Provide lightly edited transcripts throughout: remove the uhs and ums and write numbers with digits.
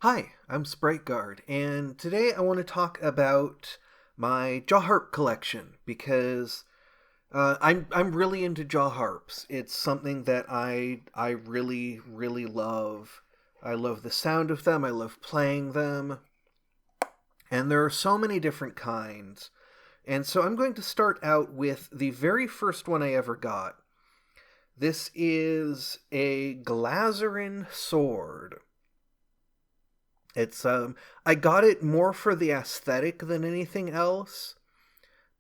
Hi, I'm SpriteGuard, and today I want to talk about my Jawharp collection because I'm really into Jawharps. It's something that I really love. I love the sound of them. I love playing them, and there are so many different kinds. And so I'm going to start out with the very first one I ever got. This is a Glazerin sword. It's I got it more for the aesthetic than anything else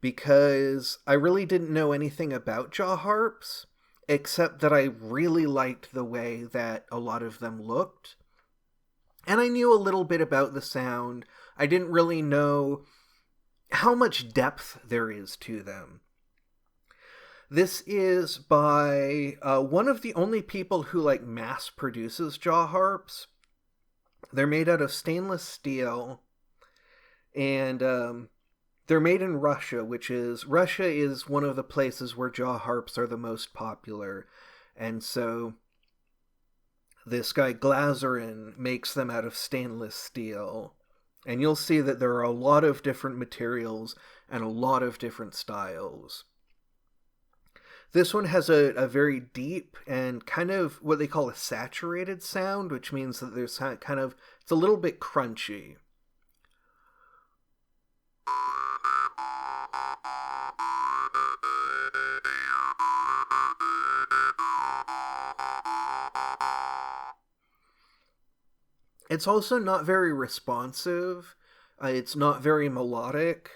because I really didn't know anything about jaw harps except that I really liked the way that a lot of them looked. And I knew a little bit about the sound. I didn't really know how much depth there is to them. This is by one of the only people who mass produces jaw harps. They're made out of stainless steel, and they're made in Russia, Russia is one of the places where jaw harps are the most popular, and so this guy Glazerin makes them out of stainless steel, and you'll see that there are a lot of different materials and a lot of different styles. This one has a very deep and kind of what they call a saturated sound, which means that there's kind of, it's a little bit crunchy. It's also not very responsive. It's not very melodic,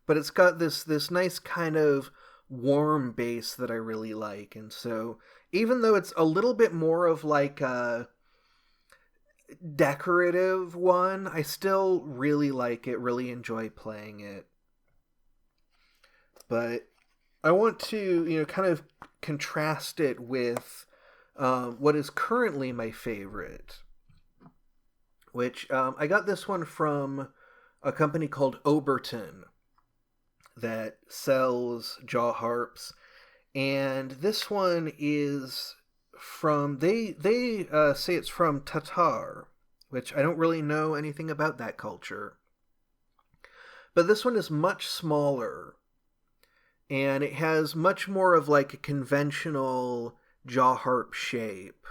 but it's got this nice kind of warm bass that I really like. And so even though it's a little bit more of a decorative one, I still really like it, really enjoy playing it. But I want to, kind of contrast it with what is currently my favorite, which I got this one from a company called Oberton that sells jaw harps, and this one is from they say it's from Tatar, which I don't really know anything about that culture. But this one is much smaller, and it has much more of a conventional jaw harp shape.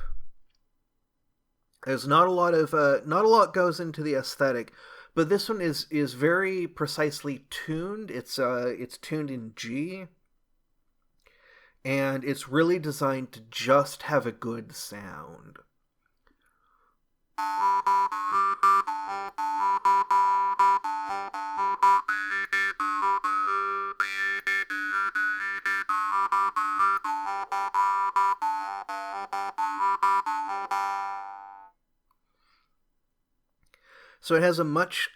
There's not a lot goes into the aesthetic, but this one is very precisely tuned. It's tuned in G, and it's really designed to just have a good sound. So it has a much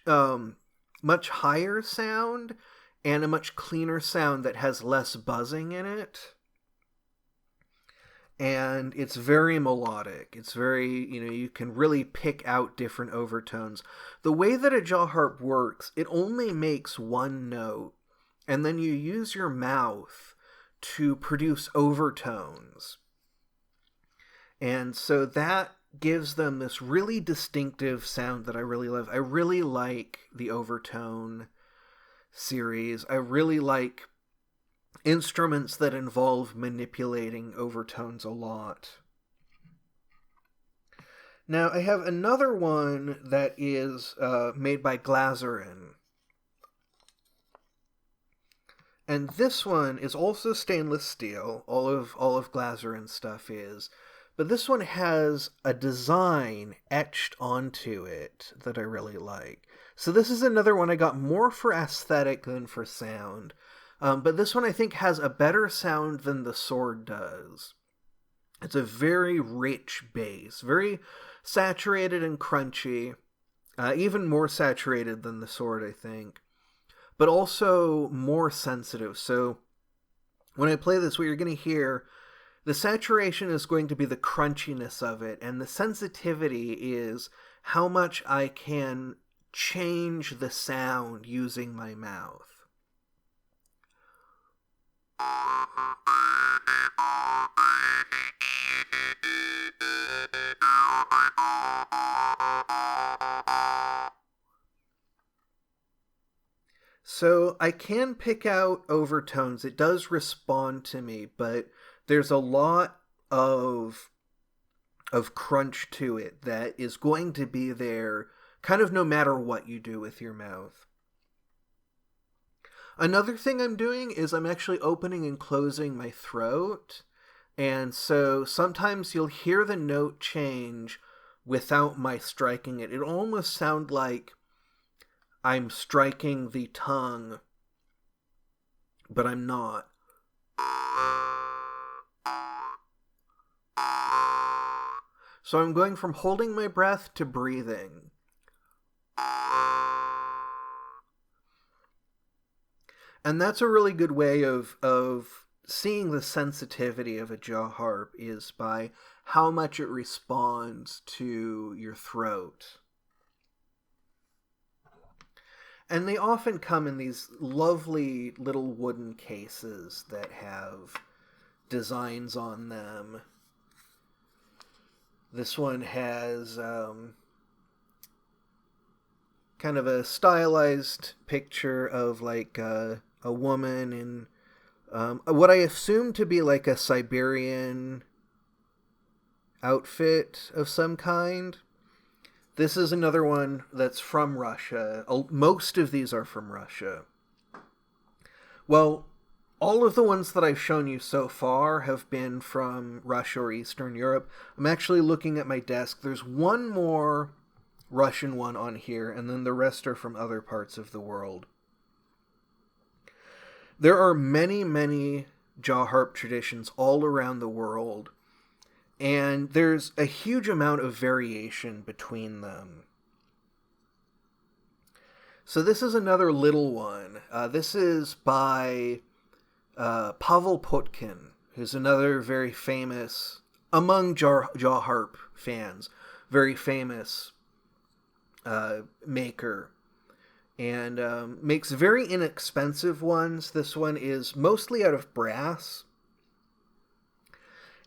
higher sound and a much cleaner sound that has less buzzing in it. And it's very melodic. It's very, you can really pick out different overtones. The way that a jaw harp works, it only makes one note, and then you use your mouth to produce overtones. And so that gives them this really distinctive sound that I really love. I really like the overtone series. I really like instruments that involve manipulating overtones a lot. Now, I have another one that is made by Glazerin. And this one is also stainless steel. All of Glazerin's stuff is. But this one has a design etched onto it that I really like. So this is another one I got more for aesthetic than for sound. But this one I think has a better sound than the sword does. It's a very rich bass, very saturated and crunchy, even more saturated than the sword, I think, but also more sensitive. So when I play this, what you're going to hear, the saturation is going to be the crunchiness of it, and the sensitivity is how much I can change the sound using my mouth. So I can pick out overtones. It does respond to me, but there's a lot of crunch to it that is going to be there kind of no matter what you do with your mouth. Another thing I'm doing is I'm actually opening and closing my throat. And so sometimes you'll hear the note change without my striking it. It'll almost sound like I'm striking the tongue, but I'm not. So I'm going from holding my breath to breathing. And that's a really good way of seeing the sensitivity of a Jawharp, is by how much it responds to your throat. And they often come in these lovely little wooden cases that have designs on them. This one has kind of a stylized picture of like a woman in what I assume to be like a Siberian outfit of some kind. This is another one that's from Russia. Most of these are from Russia. Well, all of the ones that I've shown you so far have been from Russia or Eastern Europe. I'm actually looking at my desk. There's one more Russian one on here, and then the rest are from other parts of the world. There are many, many Jawharp traditions all around the world, and there's a huge amount of variation between them. So this is another little one. This is by Pavel Potkin, who's another very famous, among Jawharp fans, very famous maker. And makes very inexpensive ones. This one is mostly out of brass.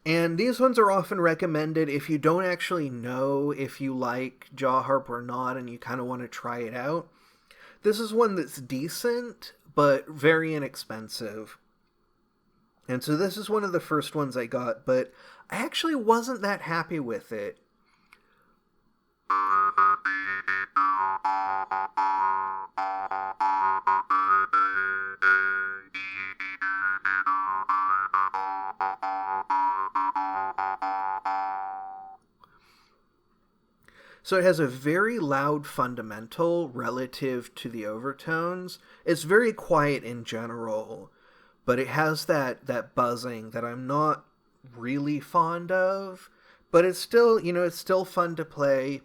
And these ones are often recommended if you don't actually know if you like Jawharp or not and you kind of want to try it out. This is one that's decent, but very inexpensive. And so this is one of the first ones I got, but I actually wasn't that happy with it. So it has a very loud fundamental relative to the overtones. It's very quiet in general, but it has that buzzing that I'm not really fond of. But it's still, it's still fun to play.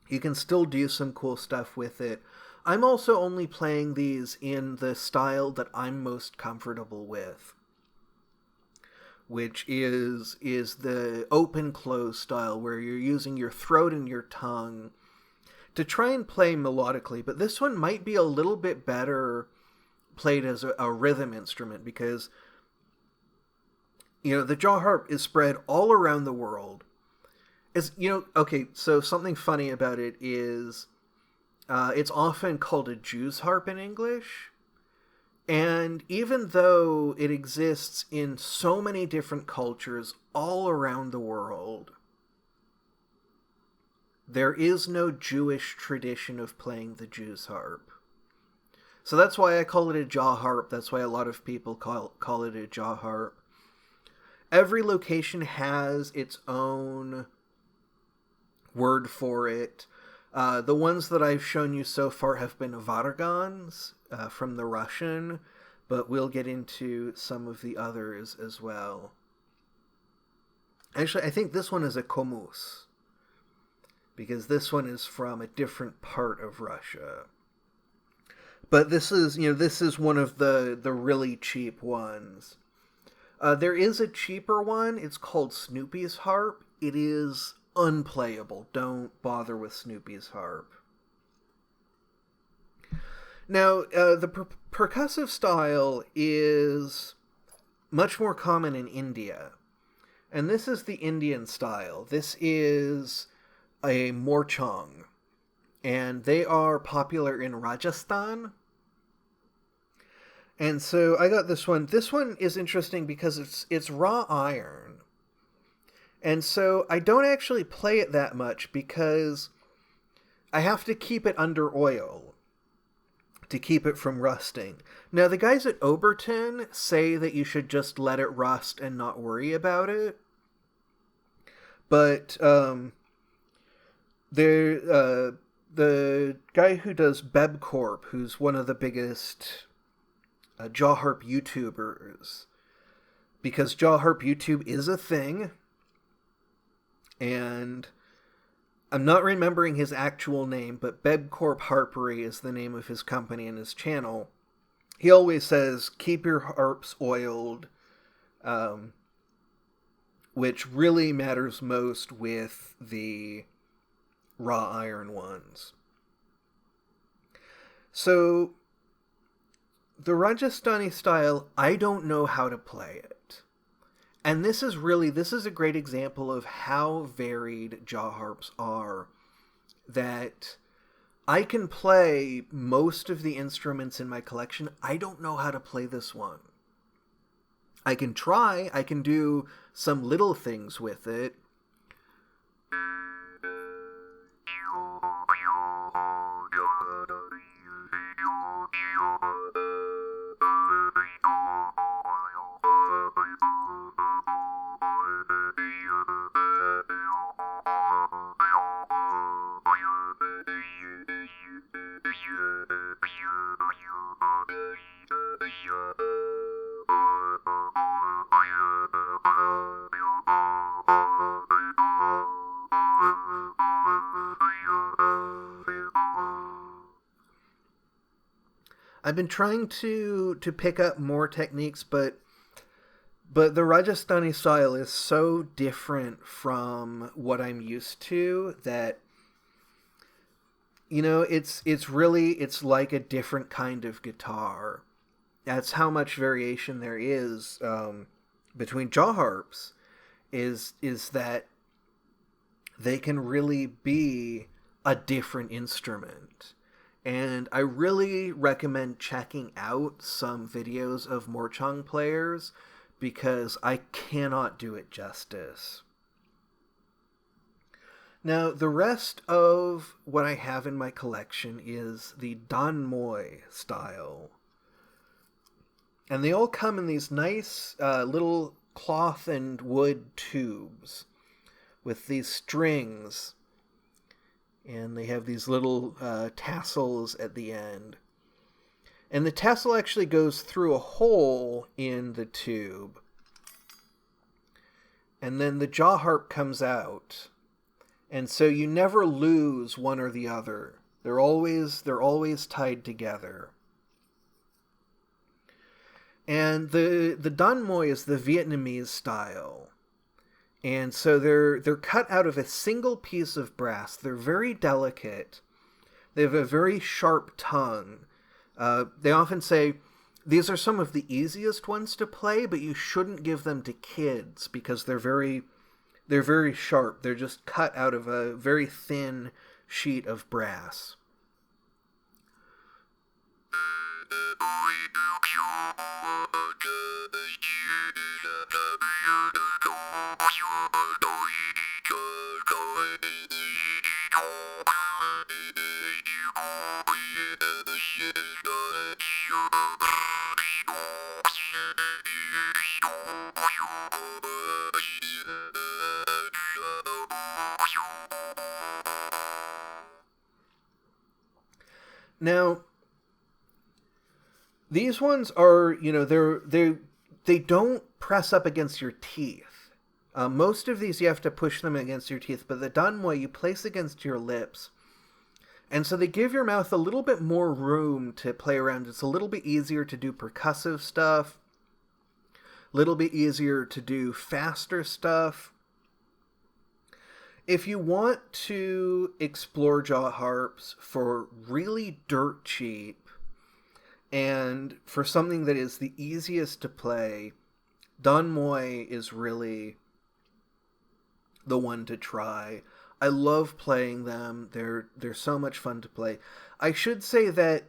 You can still do some cool stuff with it. I'm also only playing these in the style that I'm most comfortable with, which is the open-close style, where you're using your throat and your tongue to try and play melodically. But this one might be a little bit better played as a rhythm instrument, because, the Jawharp is spread all around the world. Okay, so something funny about it is it's often called a Jew's harp in English. And even though it exists in so many different cultures all around the world, there is no Jewish tradition of playing the Jew's harp. So that's why I call it a Jawharp. That's why a lot of people call it a Jawharp. Every location has its own word for it. The ones that I've shown you so far have been vargans from the Russian, but we'll get into some of the others as well. Actually, I think this one is a komus, because this one is from a different part of Russia. But this is one of the really cheap ones. There is a cheaper one. It's called Snoopy's harp. It is unplayable. Don't bother with Snoopy's harp. Now, the percussive style is much more common in India. And this is the Indian style. This is a morchong. And they are popular in Rajasthan. And so I got this one. This one is interesting because it's raw iron. And so I don't actually play it that much because I have to keep it under oil to keep it from rusting. Now, the guys at Oberton say that you should just let it rust and not worry about it. But the guy who does Bebcorp, who's one of the biggest Jawharp YouTubers, because Jawharp YouTube is a thing, and I'm not remembering his actual name, but Bebcorp Harpery is the name of his company and his channel. He always says, keep your harps oiled, which really matters most with the raw iron ones. So, the Rajasthani style, I don't know how to play it. And this is a great example of how varied Jawharps are. That I can play most of the instruments in my collection. I don't know how to play this one. I can try, I can do some little things with it. I've been trying to pick up more techniques, but the Rajasthani style is so different from what I'm used to that, you know, it's like a different kind of guitar. That's how much variation there is between Jawharps, is that they can really be a different instrument. And I really recommend checking out some videos of Morchang players because I cannot do it justice. Now, the rest of what I have in my collection is the Danmoy style. And they all come in these nice little cloth and wood tubes with these strings. And they have these little tassels at the end. And the tassel actually goes through a hole in the tube. And then the Jawharp comes out. And so you never lose one or the other. They're always tied together. And the Danmoy is the Vietnamese style. And so they're cut out of a single piece of brass. They're very delicate. They have a very sharp tongue. They often say, these are some of the easiest ones to play, but you shouldn't give them to kids because they're very sharp. They're just cut out of a very thin sheet of brass. Now, these ones are, you know, they don't press up against your teeth. Most of these you have to push them against your teeth, but the Danmoy you place against your lips. And so they give your mouth a little bit more room to play around. It's a little bit easier to do percussive stuff, a little bit easier to do faster stuff. If you want to explore Jawharps for really dirt cheap, and for something that is the easiest to play, Danmoy is really the one to try. I love playing them. They're so much fun to play. I should say that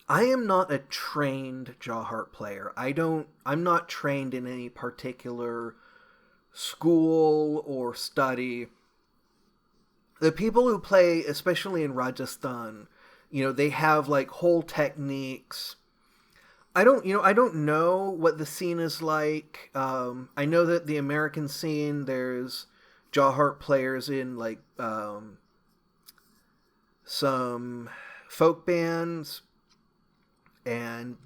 I am not a trained Jawharp player. I'm not trained in any particular school or study. The people who play, especially in Rajasthan, they have like whole techniques. I don't know what the scene is like. I know that the American scene, there's Jawharp players in like some folk bands, and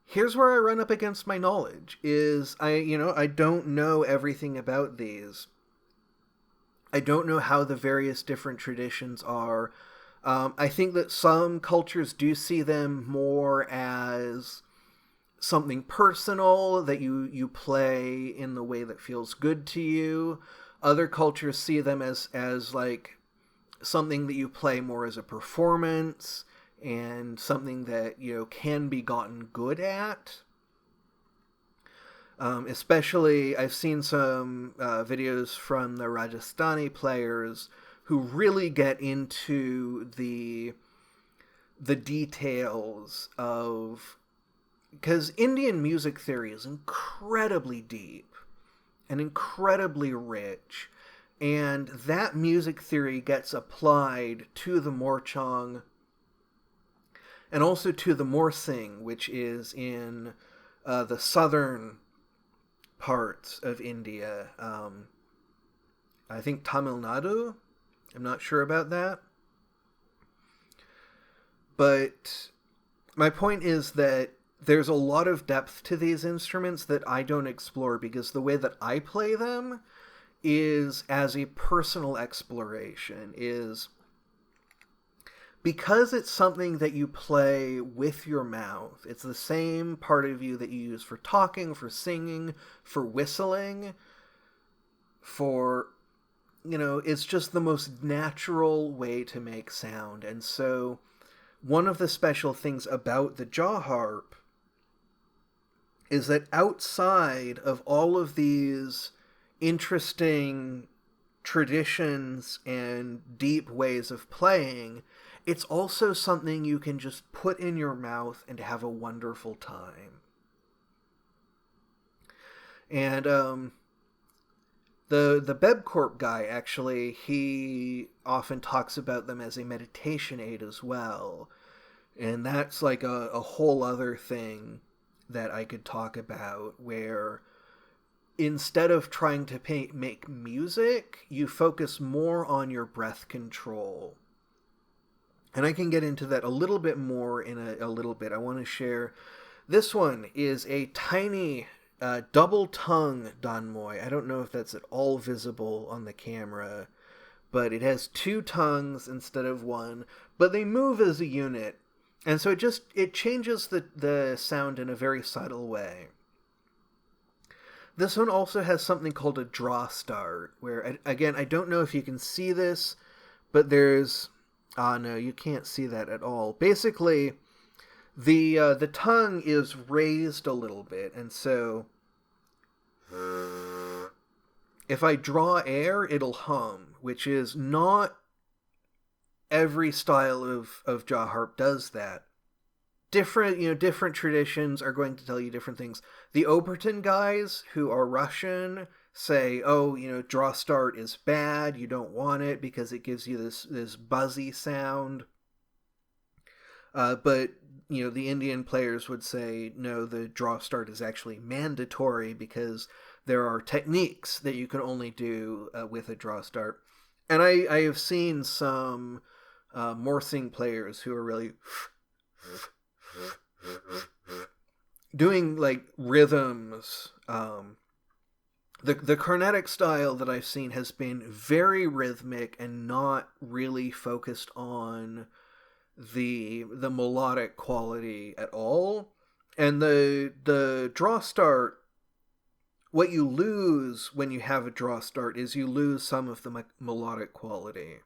here's where I run up against my knowledge is I don't know everything about these. I don't know how the various different traditions are. I think that some cultures do see them more as something personal that you play in the way that feels good to you. Other cultures see them as like something that you play more as a performance and something that can be gotten good at. Especially, I've seen some videos from the Rajasthani players who really get into the details of, because Indian music theory is incredibly deep and incredibly rich, and that music theory gets applied to the Morchong and also to the Morsing, which is in the southern parts of India. I think Tamil Nadu. I'm not sure about that. But my point is that there's a lot of depth to these instruments that I don't explore because the way that I play them is as a personal exploration, is because it's something that you play with your mouth. It's the same part of you that you use for talking, for singing, for whistling, for, it's just the most natural way to make sound. And so one of the special things about the Jawharp is that outside of all of these interesting traditions and deep ways of playing, it's also something you can just put in your mouth and have a wonderful time. And the Bebcorp guy, actually, he often talks about them as a meditation aid as well. And that's like a whole other thing that I could talk about, where instead of trying to make music, you focus more on your breath control. And I can get into that a little bit more in a little bit. I want to share, this one is a tiny double tongue Danmoy. I don't know if that's at all visible on the camera, but it has two tongues instead of one, but they move as a unit. And so it changes the sound in a very subtle way. This one also has something called a draw start, where, again, I don't know if you can see this, but there's... no, you can't see that at all. Basically, the tongue is raised a little bit, and so if I draw air, it'll hum, which is not every style of Jawharp does that. Different traditions are going to tell you different things. The Oberton guys, who are Russian, say, draw start is bad, you don't want it because it gives you this buzzy sound. But the Indian players would say, no, the draw start is actually mandatory because there are techniques that you can only do with a draw start. And I have seen some Morsing players who are really doing like rhythms. The Carnatic style that I've seen has been very rhythmic and not really focused on the melodic quality at all. And the draw start, what you lose when you have a draw start is you lose some of the melodic quality.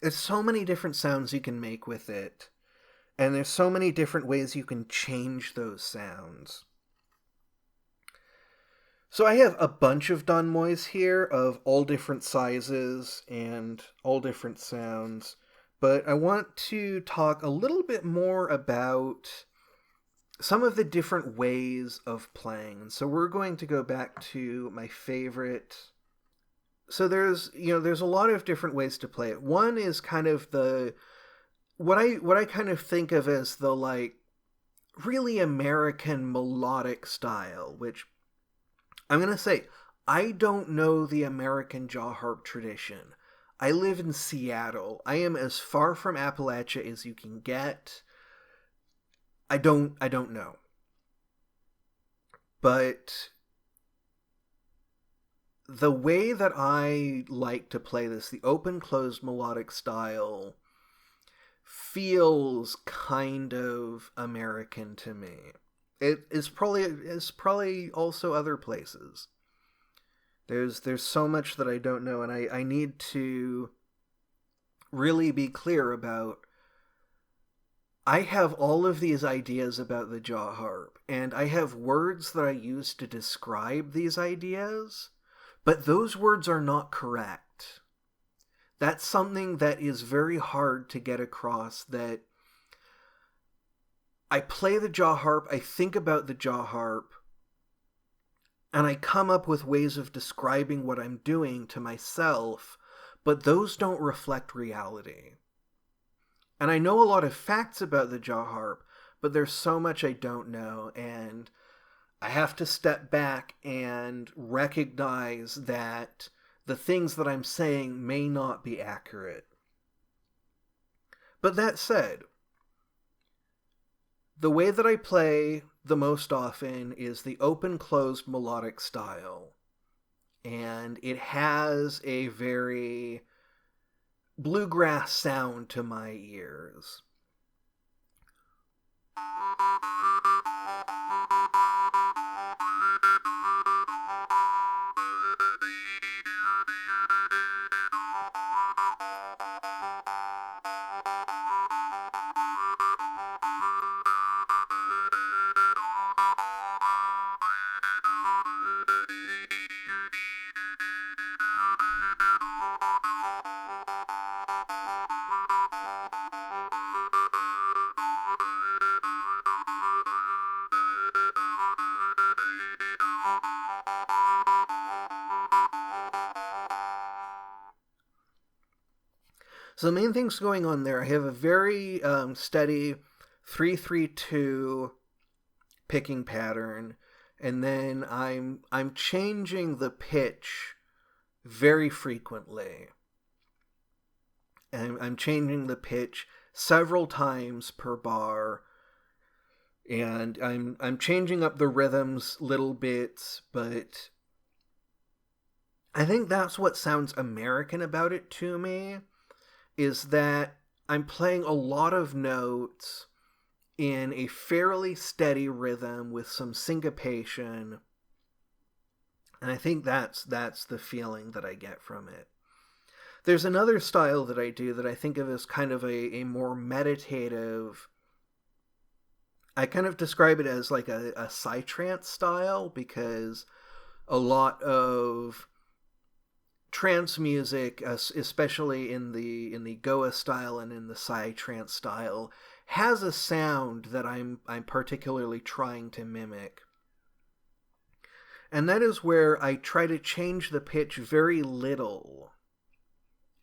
There's so many different sounds you can make with it, and there's so many different ways you can change those sounds. So I have a bunch of Dunmoys here of all different sizes and all different sounds, but I want to talk a little bit more about some of the different ways of playing. And so we're going to go back to my favorite. So there's a lot of different ways to play it. One is kind of what I kind of think of as the like really American melodic style, which I'm going to say I don't know the American Jawharp tradition. I live in Seattle. I am as far from Appalachia as you can get. I don't know. But the way that I like to play this, the open-closed melodic style, feels kind of American to me. It is probably also other places. There's so much that I don't know, and I need to really be clear about. I have all of these ideas about the Jawharp, and I have words that I use to describe these ideas, but those words are not correct. That's something that is very hard to get across, that I play the Jawharp, I think about the Jawharp, and I come up with ways of describing what I'm doing to myself, but those don't reflect reality. And I know a lot of facts about the Jawharp, but there's so much I don't know, and I have to step back and recognize that the things that I'm saying may not be accurate. But that said, the way that I play the most often is the open-closed melodic style. And it has a very bluegrass sound to my ears. So the main things going on there, I have a very steady 3-3-2 picking pattern, and then I'm changing the pitch very frequently. And I'm changing the pitch several times per bar, and I'm changing up the rhythms little bits, but I think that's what sounds American about it to me, is that I'm playing a lot of notes in a fairly steady rhythm with some syncopation, and I think that's the feeling that I get from it. There's another style that I do that I think of as kind of a more meditative. I kind of describe it as like a psytrance style, because a lot of trance music, especially in the Goa style and in the psytrance style, has a sound that I'm particularly trying to mimic. And that is where I try to change the pitch very little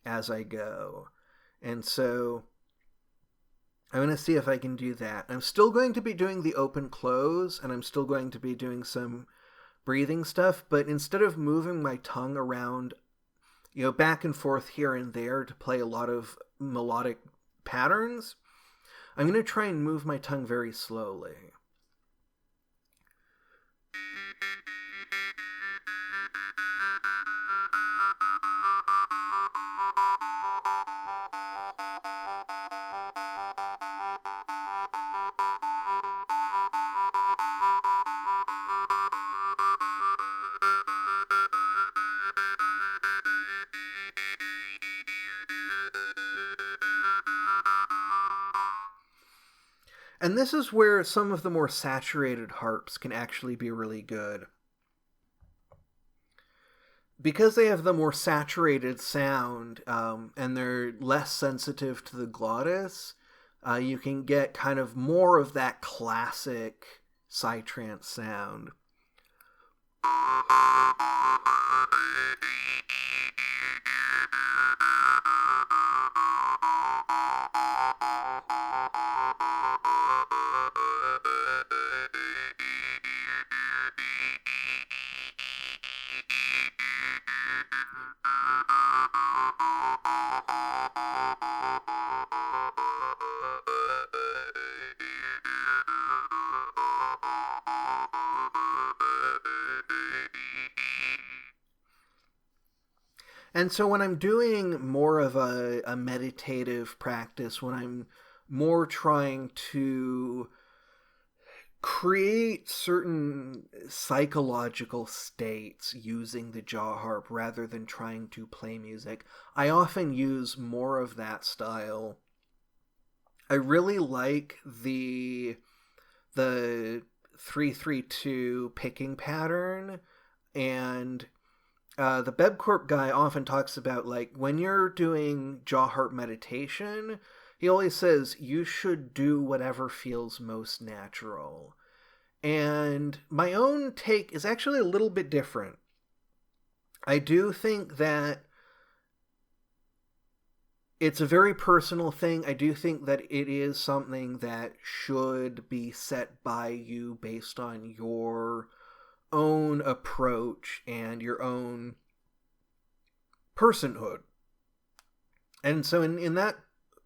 as I go. And so I'm going to see if I can do that. I'm still going to be doing the open close, and I'm still going to be doing some breathing stuff, but instead of moving my tongue around, back and forth here and there to play a lot of melodic patterns, I'm going to try and move my tongue very slowly. And this is where some of the more saturated harps can actually be really good. Because they have the more saturated sound, and they're less sensitive to the glottis, you can get kind of more of that classic psytrance sound. And so when I'm doing more of a meditative practice, when I'm more trying to create certain psychological states using the Jawharp rather than trying to play music, I often use more of that style. I really like the 3-3-2 picking pattern, and the Bebcorp guy often talks about, like, when you're doing Jawharp meditation, he always says you should do whatever feels most natural. And my own take is actually a little bit different. I do think that it's a very personal thing. I do think that it is something that should be set by you based on your own approach and your own personhood. And so in that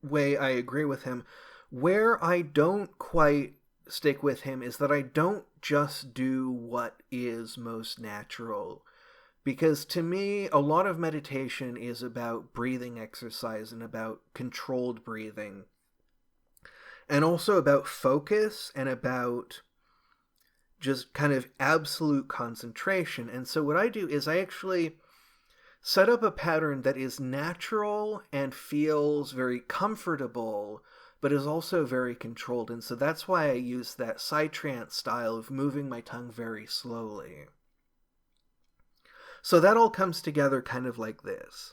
way, I agree with him. Where I don't quite stick with him is that I don't just do what is most natural. Because to me, a lot of meditation is about breathing exercise and about controlled breathing. And also about focus and about just kind of absolute concentration. And so what I do is I actually set up a pattern that is natural and feels very comfortable, but is also very controlled. And so that's why I use that psytrance style of moving my tongue very slowly. So that all comes together kind of like this.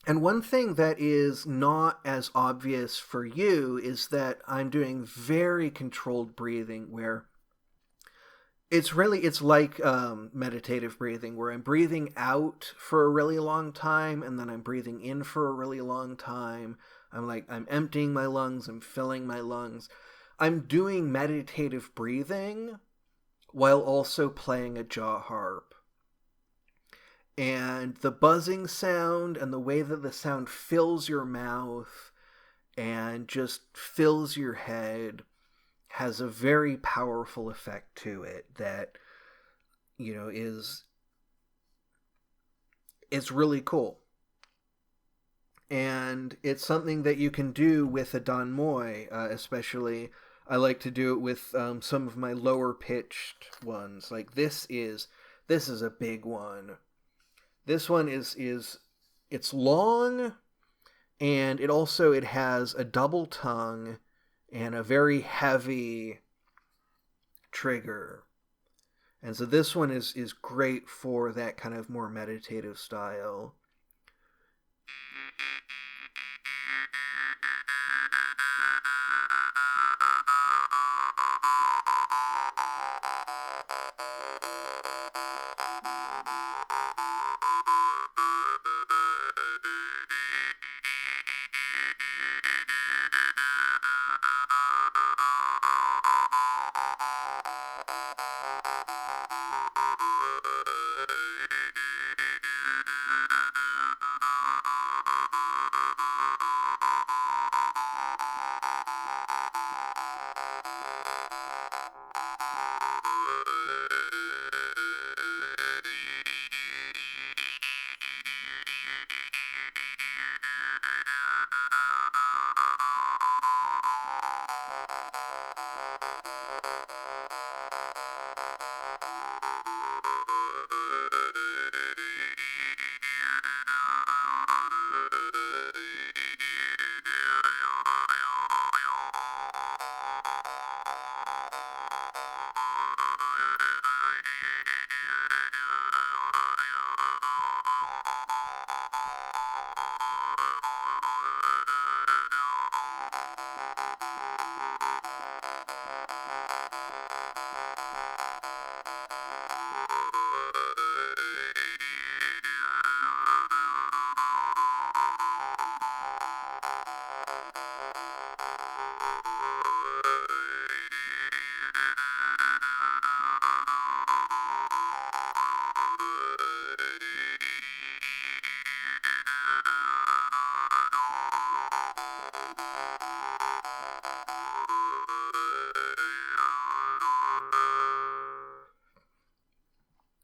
And one thing that is not as obvious for you is that I'm doing very controlled breathing where it's like meditative breathing, where I'm breathing out for a really long time and then I'm breathing in for a really long time. I'm emptying my lungs, I'm filling my lungs. I'm doing meditative breathing while also playing a Jawharp. And the buzzing sound and the way that the sound fills your mouth and just fills your head has a very powerful effect to it that, is really cool. And it's something that you can do with a Dan Moi, especially. I like to do it with some of my lower pitched ones. Like this is a big one. This one is it's long, and it has a double tongue and a very heavy trigger. And so this one is great for that kind of more meditative style.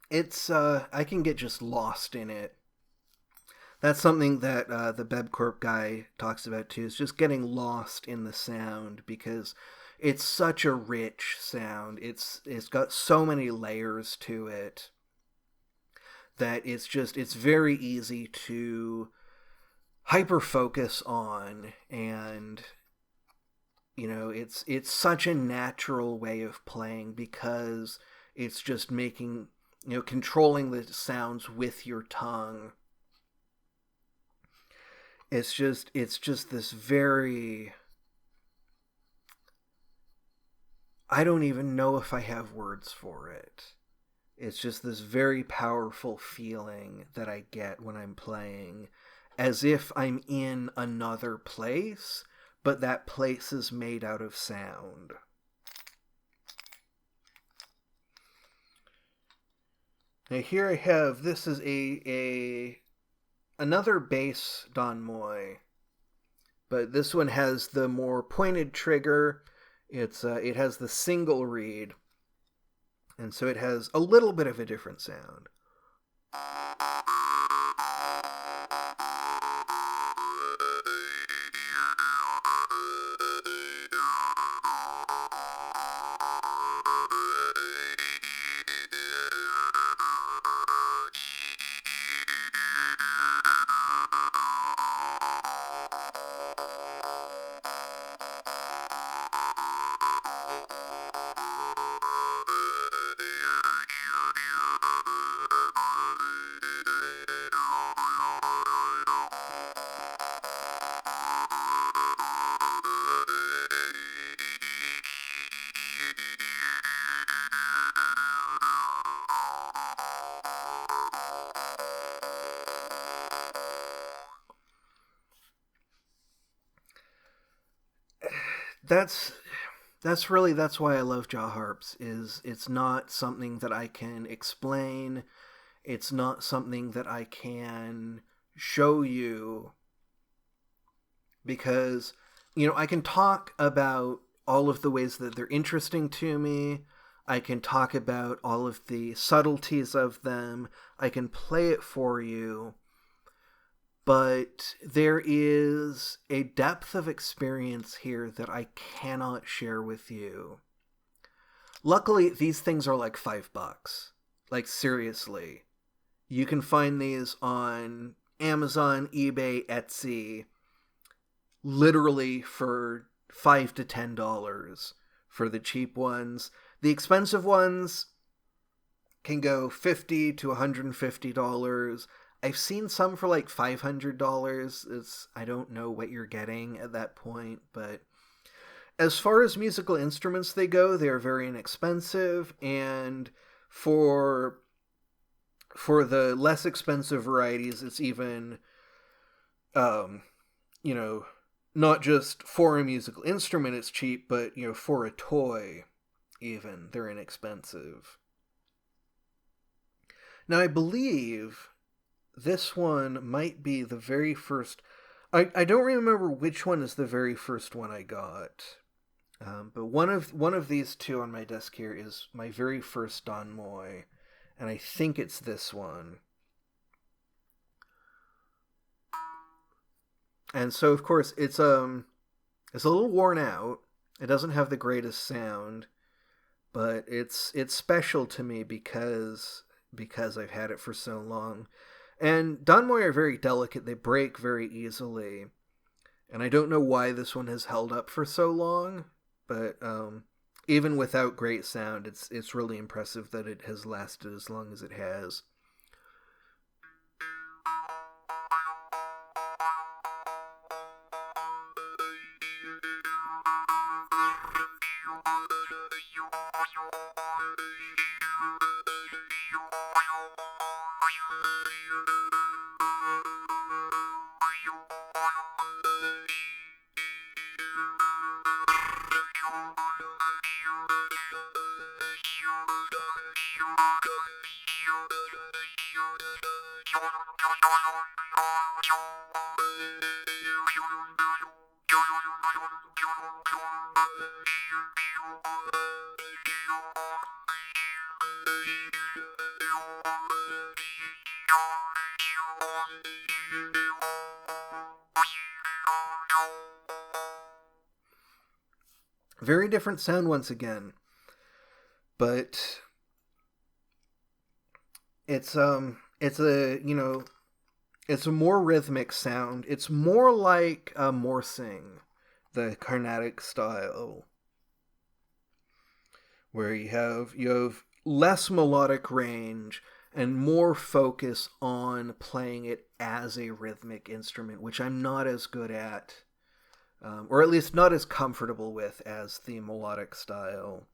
It's I can get just lost in it. That's something that the Bebcorp guy talks about too, is just getting lost in the sound, because it's such a rich sound. It's got so many layers to it that it's very easy to hyper focus on, and it's such a natural way of playing, because it's just making, controlling the sounds with your tongue. It's just this very, I don't even know if I have words for it. It's just this very powerful feeling that I get when I'm playing, as if I'm in another place, but that place is made out of sound. Now here I have, this is another bass Dan Moi, but this one has the more pointed trigger. It has the single reed, and so it has a little bit of a different sound. That's why I love Jawharps. Is it's not something that I can explain. It's not something that I can show you, because I can talk about all of the ways that they're interesting to me. I can talk about all of the subtleties of them. I can play it for you. But there is a depth of experience here that I cannot share with you. Luckily, these things are like $5. Like, seriously. You can find these on Amazon, eBay, Etsy, literally for $5 to $10 for the cheap ones. The expensive ones can go $50 to $150. I've seen some for like $500. I don't know what you're getting at that point, but as far as musical instruments they go, they're very inexpensive, and for the less expensive varieties, it's even, not just for a musical instrument it's cheap, but, for a toy, even, they're inexpensive. Now, I believe this one might be the very first... I don't remember which one is the very first one I got. But one of these two on my desk here is my very first Don Moy, and I think it's this one. And so, of course, it's a little worn out. It doesn't have the greatest sound, but it's special to me because I've had it for so long. And Don Moy are very delicate. They break very easily. And I don't know why this one has held up for so long, but even without great sound, it's really impressive that it has lasted as long as it has. Very different sound once again, but it's a more rhythmic sound. It's more like Morsing, the Carnatic style, where you have less melodic range and more focus on playing it as a rhythmic instrument, which I'm not as good at. Or at least not as comfortable with as the melodic style.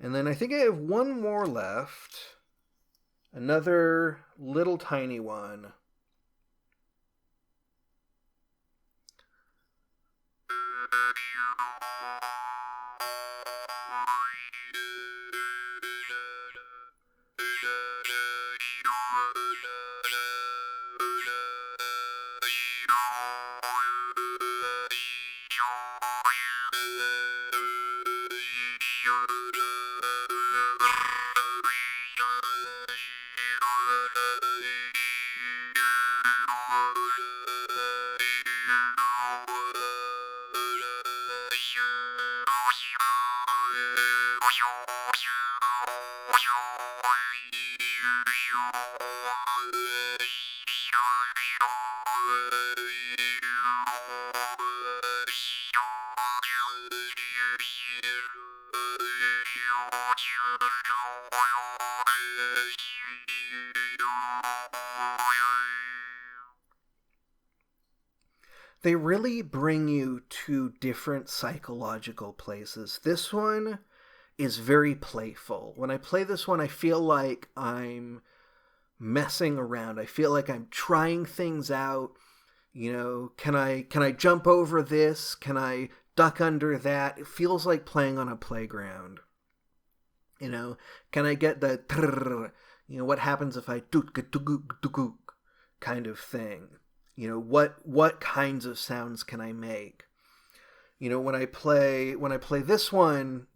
And then I think I have one more left. Another little tiny one. They really bring you to different psychological places. This one is very playful. When I play this one, I feel like I'm messing around. I feel like I'm trying things out. Can I jump over this? Can I duck under that? It feels like playing on a playground. Can I get the trrr, what happens if I dook kind of thing? What kinds of sounds can I make? When I play this one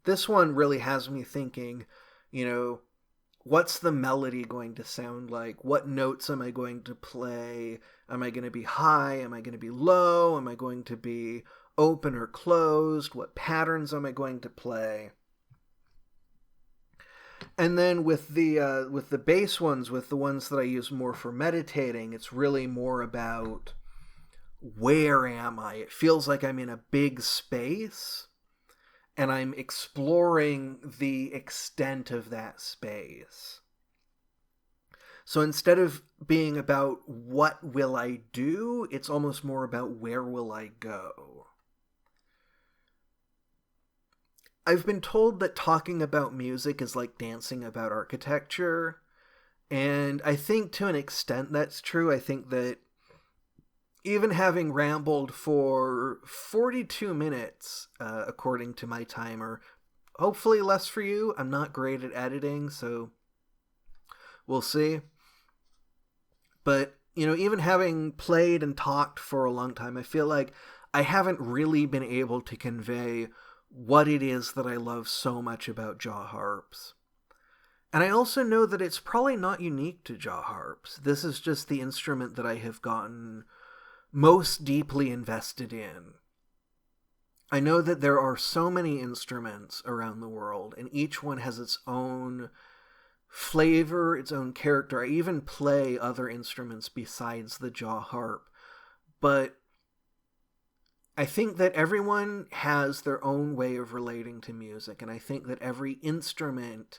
really has me thinking, you know, what's the melody going to sound like? What notes am I going to play? Am I going to be high? Am I going to be low? Am I going to be open or closed? What patterns am I going to play? And then with the bass ones, with the ones that I use more for meditating, it's really more about where am I? It feels like I'm in a big space and I'm exploring the extent of that space. So instead of being about what will I do, it's almost more about where will I go. I've been told that talking about music is like dancing about architecture, and I think to an extent that's true. I think that even having rambled for 42 minutes, according to my timer, hopefully less for you. I'm not great at editing, so we'll see. But, even having played and talked for a long time, I feel like I haven't really been able to convey what it is that I love so much about Jawharps. And I also know that it's probably not unique to Jawharps. This is just the instrument that I have gotten most deeply invested in. I know that there are so many instruments around the world, and each one has its own flavor, its own character. I even play other instruments besides the Jawharp, but I think that everyone has their own way of relating to music, and I think that every instrument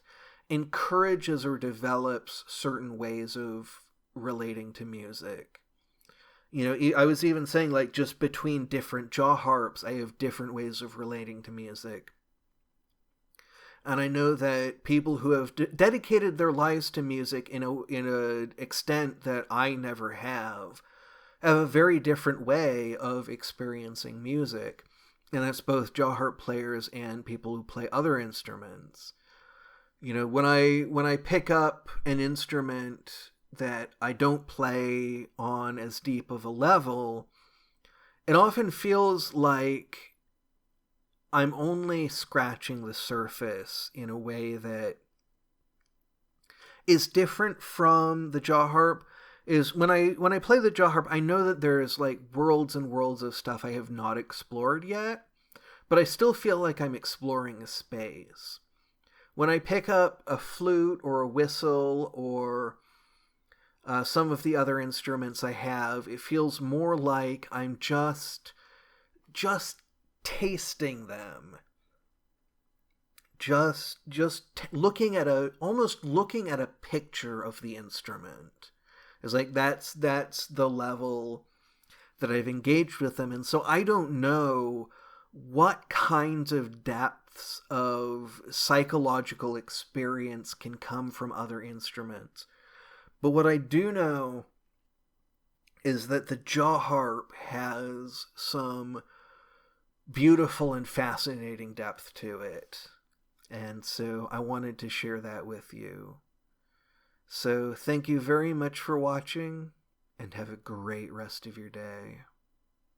encourages or develops certain ways of relating to music. I was even saying, like, just between different Jawharps, I have different ways of relating to music. And I know that people who have dedicated their lives to music in a extent that I never have a very different way of experiencing music. And that's both Jawharp players and people who play other instruments. When I pick up an instrument that I don't play on as deep of a level, it often feels like I'm only scratching the surface in a way that is different from the Jawharp. Is when I play the Jawharp, I know that there's like worlds and worlds of stuff I have not explored yet, but I still feel like I'm exploring a space. When I pick up a flute or a whistle or some of the other instruments I have, it feels more like I'm just tasting them. Just looking at almost looking at a picture of the instrument. It's like that's the level that I've engaged with them, and so I don't know what kinds of depths of psychological experience can come from other instruments. But what I do know is that the Jawharp has some beautiful and fascinating depth to it. And so I wanted to share that with you. So thank you very much for watching, and have a great rest of your day.